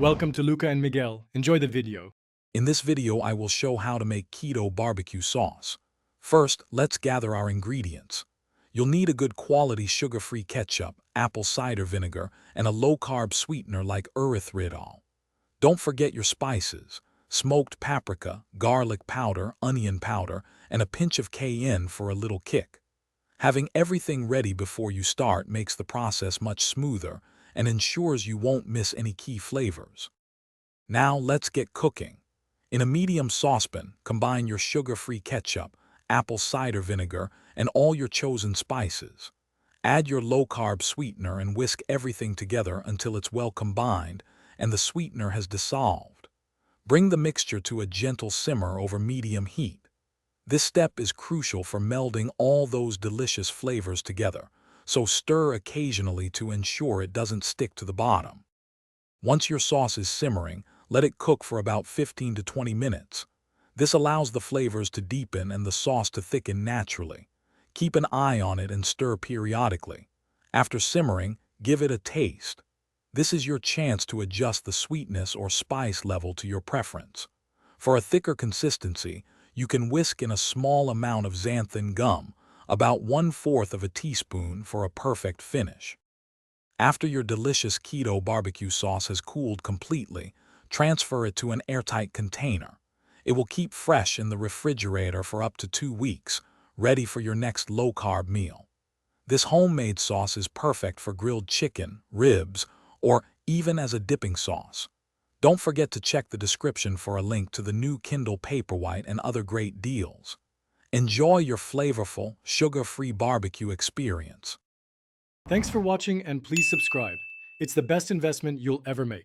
Welcome to Luca and Miguel. Enjoy the video. In this video, I will show how to make keto barbecue sauce. First, let's gather our ingredients. You'll need a good quality sugar-free ketchup, apple cider vinegar, and a low-carb sweetener like erythritol. Don't forget your spices: smoked paprika, garlic powder, onion powder, and a pinch of cayenne for a little kick. Having everything ready before you start makes the process much smoother and ensures you won't miss any key flavors. Now let's get cooking. In a medium saucepan, combine your sugar-free ketchup, apple cider vinegar, and all your chosen spices. Add your low-carb sweetener and whisk everything together until it's well combined and the sweetener has dissolved. Bring the mixture to a gentle simmer over medium heat. This step is crucial for melding all those delicious flavors together, so stir occasionally to ensure it doesn't stick to the bottom. Once your sauce is simmering, let it cook for about 15 to 20 minutes. This allows the flavors to deepen and the sauce to thicken naturally. Keep an eye on it and stir periodically. After simmering, give it a taste. This is your chance to adjust the sweetness or spice level to your preference. For a thicker consistency, you can whisk in a small amount of xanthan gum, about 1/4 of a teaspoon for a perfect finish. After your delicious keto barbecue sauce has cooled completely, transfer it to an airtight container. It will keep fresh in the refrigerator for up to 2 weeks, ready for your next low-carb meal. This homemade sauce is perfect for grilled chicken, ribs, or even as a dipping sauce. Don't forget to check the description for a link to the new Kindle Paperwhite and other great deals. Enjoy your flavorful, sugar-free barbecue experience. Thanks for watching and please subscribe. It's the best investment you'll ever make.